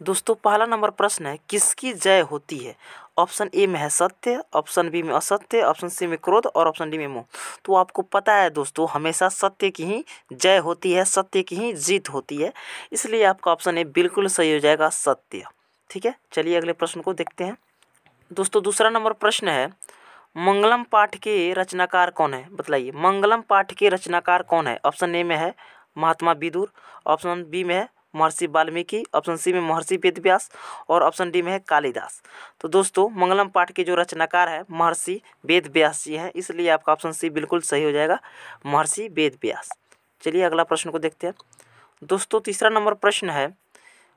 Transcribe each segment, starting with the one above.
दोस्तों पहला नंबर प्रश्न है, किसकी जय होती है? ऑप्शन ए में है सत्य, ऑप्शन बी में असत्य, ऑप्शन सी में क्रोध और ऑप्शन डी में मोह। तो आपको पता है दोस्तों, हमेशा सत्य की ही जय होती है, सत्य की ही जीत होती है, इसलिए आपका ऑप्शन ए बिल्कुल सही हो जाएगा, सत्य। ठीक है, चलिए अगले प्रश्न को देखते हैं। दोस्तों दूसरा नंबर प्रश्न है, मंगलम पाठ के रचनाकार कौन है? बतलाइए, मंगलम पाठ के रचनाकार कौन है? ऑप्शन ए में है महात्मा विदुर, ऑप्शन बी में है महर्षि वाल्मीकि, ऑप्शन सी में महर्षि वेदव्यास और ऑप्शन डी में है कालिदास। तो दोस्तों मंगलम पाठ के जो रचनाकार है महर्षि वेदव्यास जी हैं, इसलिए आपका ऑप्शन सी बिल्कुल सही हो जाएगा, महर्षि वेदव्यास। चलिए अगला प्रश्न को देखते हैं। दोस्तों तीसरा नंबर प्रश्न है,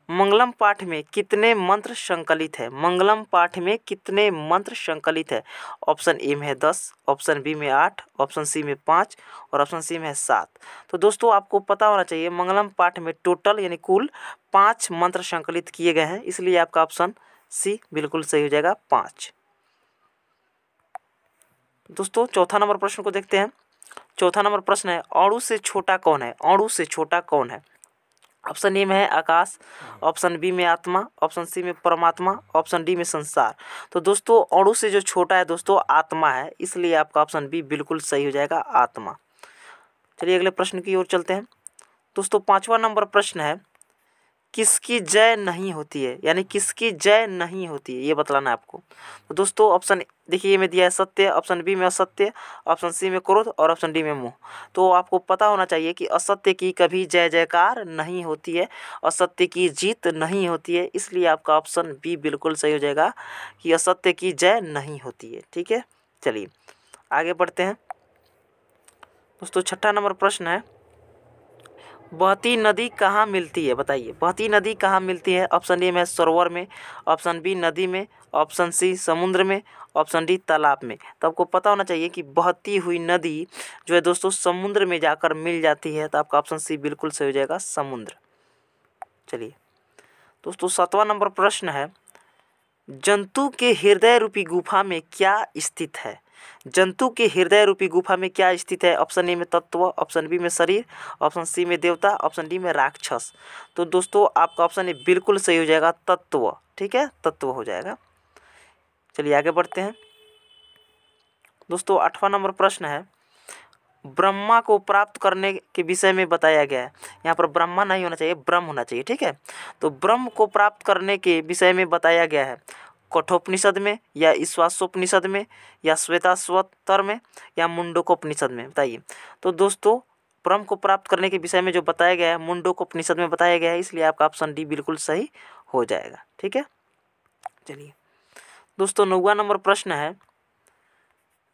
मंगलम पाठ में कितने मंत्र संकलित है? मंगलम पाठ में कितने मंत्र संकलित है? ऑप्शन ए में है 10, ऑप्शन बी में 8, ऑप्शन सी में 5 और ऑप्शन सी में है 7। तो दोस्तों आपको पता होना चाहिए, मंगलम पाठ में टोटल यानी कुल 5 मंत्र संकलित किए गए हैं, इसलिए आपका ऑप्शन सी बिल्कुल सही हो जाएगा, 5। दोस्तों चौथा नंबर प्रश्न को देखते हैं। चौथा नंबर प्रश्न है, अणु से छोटा कौन है? अणु से छोटा कौन है? ऑप्शन ए में है आकाश, ऑप्शन बी में आत्मा, ऑप्शन सी में परमात्मा, ऑप्शन डी में संसार। तो दोस्तों अणु से जो छोटा है दोस्तों आत्मा है, इसलिए आपका ऑप्शन बी बिल्कुल सही हो जाएगा, आत्मा। चलिए अगले प्रश्न की ओर चलते हैं। दोस्तों पांचवा नंबर प्रश्न है, किसकी जय नहीं होती है? यानी किसकी जय नहीं होती है, ये बतलाना है आपको। तो दोस्तों ऑप्शन देखिए ये में दिया है सत्य, ऑप्शन बी में असत्य, ऑप्शन सी में क्रोध और ऑप्शन डी में मोह। तो आपको पता होना चाहिए कि असत्य की कभी जय जयकार नहीं होती है, असत्य की जीत नहीं होती है, इसलिए आपका ऑप्शन बी बिल्कुल सही हो जाएगा कि असत्य की जय नहीं होती है। ठीक है, चलिए आगे बढ़ते हैं। दोस्तों छठा नंबर प्रश्न है, बहती नदी कहाँ मिलती है? बताइए, बहती नदी कहाँ मिलती है? ऑप्शन ए में सरोवर में, ऑप्शन बी नदी में, ऑप्शन सी समुद्र में, ऑप्शन डी तालाब में। तो आपको पता होना चाहिए कि बहती हुई नदी जो है दोस्तों समुद्र में जाकर मिल जाती है, तो आपका ऑप्शन सी बिल्कुल सही हो जाएगा, समुद्र। चलिए दोस्तों सातवां नंबर प्रश्न है, जंतु के हृदय रूपी गुफा में क्या स्थित है? जंतु के हृदय रूपी गुफा में क्या स्थित है? ऑप्शन ए में तत्व, ऑप्शन बी में शरीर, ऑप्शन सी में देवता, ऑप्शन डी में राक्षस। तो दोस्तों आपका ऑप्शन ए बिल्कुल सही हो जाएगा, तत्व। ठीक है, तत्व हो जाएगा। चलिए आगे बढ़ते हैं। दोस्तों आठवां नंबर प्रश्न है, ब्रह्मा को प्राप्त करने के विषय में बताया गया है। यहाँ पर ब्रह्मा नहीं होना चाहिए, ब्रह्म होना चाहिए। ठीक है, तो ब्रह्म को प्राप्त करने के विषय में बताया गया है कठोपनिषद में या ईश्वासोपनिषद में या श्वेताश्वतर में या मुंडकोपनिषद में? बताइए। तो दोस्तों ब्रह्म को प्राप्त करने के विषय में जो बताया गया है मुंडकोपनिषद में बताया गया है, इसलिए आपका ऑप्शन डी बिल्कुल सही हो जाएगा। ठीक है, चलिए दोस्तों नौवां नंबर प्रश्न है,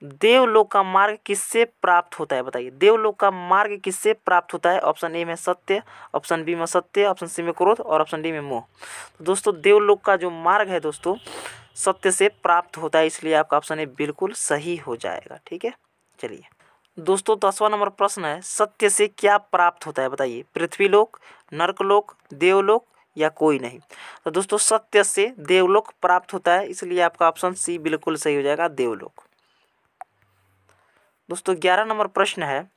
देवलोक का मार्ग किससे प्राप्त होता है? बताइए, देवलोक का मार्ग किससे प्राप्त होता है? ऑप्शन ए में सत्य, ऑप्शन बी में सत्य, ऑप्शन सी में क्रोध और ऑप्शन डी में मोह। तो दोस्तों देवलोक का जो मार्ग है दोस्तों सत्य से प्राप्त होता है, इसलिए आपका ऑप्शन ए बिल्कुल सही हो जाएगा। ठीक है, चलिए दोस्तों 10वां नंबर प्रश्न है, सत्य से क्या प्राप्त होता है? बताइए, पृथ्वीलोक, नरकलोक, देवलोक या कोई नहीं? तो दोस्तों सत्य से देवलोक प्राप्त होता है, इसलिए आपका ऑप्शन सी बिल्कुल सही हो जाएगा, देवलोक। दोस्तों 11 नंबर प्रश्न है,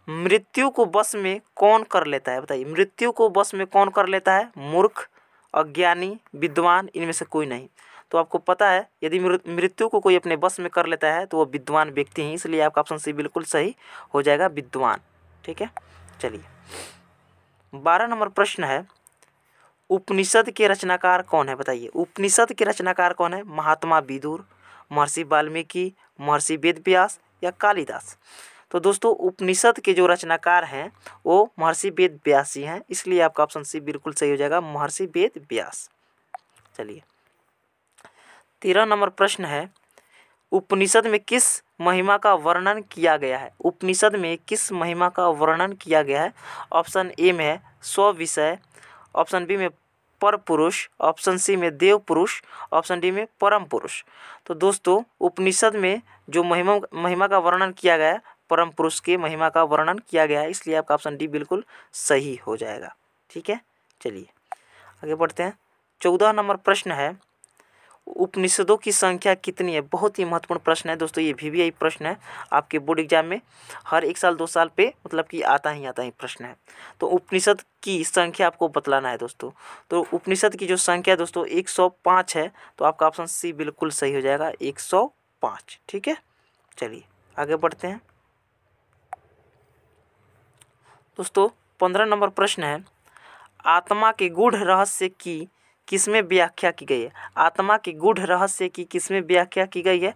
मृत्यु को वश में कौन कर लेता है? बताइए, मृत्यु को वश में कौन कर लेता है? मूर्ख, अज्ञानी, विद्वान, इनमें से कोई नहीं। तो आपको पता है यदि मृत्यु को कोई अपने वश में कर लेता है तो वो विद्वान व्यक्ति हैं, इसलिए आपका ऑप्शन सी बिल्कुल सही हो जाएगा, विद्वान। ठीक है, चलिए 12 नंबर प्रश्न है, उपनिषद के रचनाकार कौन है? बताइए, उपनिषद के रचनाकार कौन है? महात्मा विदुर, महर्षि वाल्मीकि, महर्षि वेदव्यास या कालिदास? तो दोस्तों उपनिषद के जो रचनाकार हैं वो महर्षि वेदव्यास जी हैं, इसलिए आपका ऑप्शन सी बिल्कुल सही हो जाएगा, महर्षि वेदव्यास। चलिए 13 नंबर प्रश्न है, उपनिषद में किस महिमा का वर्णन किया गया है? उपनिषद में किस महिमा का वर्णन किया गया है? ऑप्शन ए में है स्व विषय, ऑप्शन बी में पर पुरुष, ऑप्शन सी में देव पुरुष, ऑप्शन डी में परम पुरुष। तो दोस्तों उपनिषद में जो महिमा का वर्णन किया गया है, परम पुरुष के महिमा का वर्णन किया गया है, इसलिए आपका ऑप्शन डी बिल्कुल सही हो जाएगा। ठीक है, चलिए आगे बढ़ते हैं। 14 नंबर प्रश्न है, उपनिषदों की संख्या कितनी है? बहुत ही महत्वपूर्ण प्रश्न है दोस्तों, ये VVI प्रश्न है, आपके बोर्ड एग्जाम में हर 1 साल 2 साल पे मतलब कि आता ही प्रश्न है। तो उपनिषद की संख्या आपको बतलाना है दोस्तों। तो उपनिषद की जो संख्या है दोस्तों 105 है, तो आपका ऑप्शन सी बिल्कुल सही हो जाएगा, 105। ठीक है, चलिए आगे बढ़ते हैं दोस्तों। 15 नंबर प्रश्न है, आत्मा के गूढ़ रहस्य की किसमें व्याख्या की गई है? आत्मा के गूढ़ रहस्य की किसमें व्याख्या की गई है?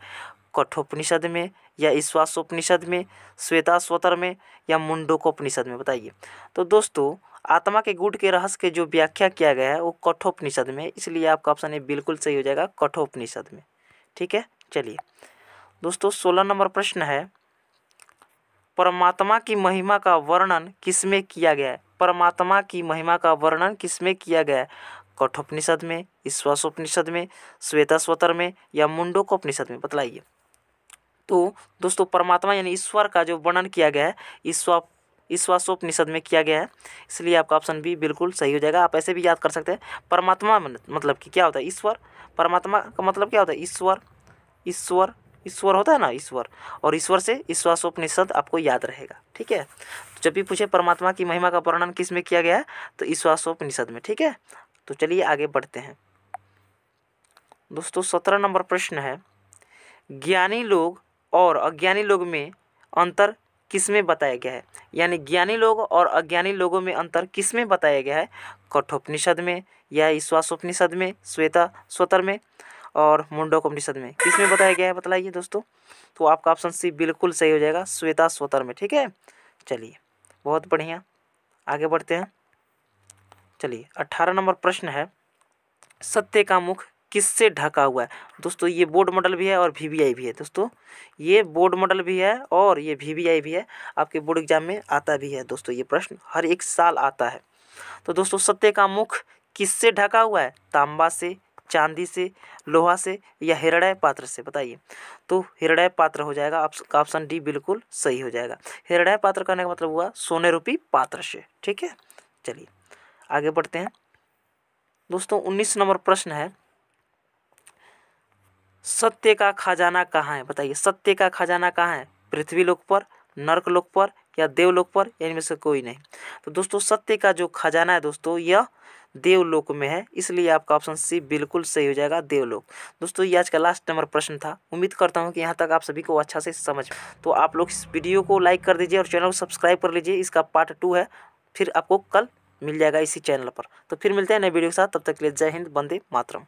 कठोपनिषद में, या ईश्वासोपनिषद में, श्वेताश्वतर में, या मुंडकोपनिषद में? बताइए। तो दोस्तों आत्मा के गूढ़ के रहस्य के जो व्याख्या किया गया है वो कठोपनिषद में, इसलिए आपका ऑप्शन ए बिल्कुल सही हो जाएगा, कठोपनिषद में। ठीक है, चलिए दोस्तों 16 नंबर प्रश्न है, परमात्मा की महिमा का वर्णन किसमें किया गया है? परमात्मा की महिमा का वर्णन किसमें किया गया है? कठोपनिषद में, ईश्वासोपनिषद में, श्वेताश्वतर में, या मुंडकोपनिषद में? बतलाइए। तो दोस्तों परमात्मा यानी ईश्वर का जो वर्णन किया गया है ईश्वासोपनिषद में किया गया है, इसलिए आपका ऑप्शन बी बिल्कुल सही हो जाएगा। आप ऐसे भी याद कर सकते हैं, परमात्मा मतलब कि क्या होता है? ईश्वर। परमात्मा का मतलब क्या होता है? ईश्वर। ईश्वर ईश्वर होता है ना, ईश्वर। और ईश्वर से ईश्वासोपनिषद आपको याद रहेगा। ठीक है, तो जब भी पूछे परमात्मा की महिमा का वर्णन किस में किया गया है, तो ईश्वासोपनिषद में। ठीक है, तो चलिए आगे बढ़ते हैं दोस्तों। 17 नंबर प्रश्न है, ज्ञानी लोग और अज्ञानी लोग में अंतर किसमें बताया गया है? यानी ज्ञानी लोग और अज्ञानी लोगों में अंतर किसमें बताया गया है? कठोपनिषद में, या ईश्वासोपनिषद में, श्वेताश्वतर में, और मुंडकोपनिषद में? किसमें बताया गया है बतलाइए दोस्तों। तो आपका ऑप्शन सी बिल्कुल सही हो जाएगा, श्वेताश्वतर में। ठीक है, चलिए बहुत बढ़िया, आगे बढ़ते हैं। चलिए 18 नंबर प्रश्न है, सत्य का मुख किससे ढका हुआ है? दोस्तों ये बोर्ड मॉडल भी है और VVI भी है दोस्तों, ये बोर्ड मॉडल भी है और ये VVI भी है, आपके बोर्ड एग्जाम में आता भी है दोस्तों, ये प्रश्न हर 1 साल आता है। तो दोस्तों सत्य का मुख किससे ढका हुआ है? तांबा से, चांदी से, लोहा से, या हिरण्य पात्र से? बताइए। तो हिरण्य पात्र हो जाएगा, आपका ऑप्शन डी बिल्कुल सही हो जाएगा। हिरण्य पात्र कहने का मतलब हुआ सोने रूपी पात्र से। ठीक है, चलिए आगे बढ़ते हैं दोस्तों। 19 नंबर प्रश्न है, सत्य का खजाना कहाँ है? बताइए, सत्य का खजाना कहाँ है? पृथ्वी लोक पर, नरक लोक पर, या देवलोक पर, या इनमें से कोई नहीं? तो दोस्तों सत्य का जो खजाना है दोस्तों यह देवलोक में है, इसलिए आपका ऑप्शन सी बिल्कुल सही हो जाएगा, देवलोक। दोस्तों ये आज का लास्ट नंबर प्रश्न था। उम्मीद करता हूँ कि यहाँ तक आप सभी को अच्छा से समझ, तो आप लोग इस वीडियो को लाइक कर दीजिए और चैनल को सब्सक्राइब कर लीजिए। इसका पार्ट 2 है, फिर आपको कल मिल जाएगा इसी चैनल पर। तो फिर मिलते हैं नए वीडियो के साथ, तब तक के लिए जय हिंद, वंदे मातरम।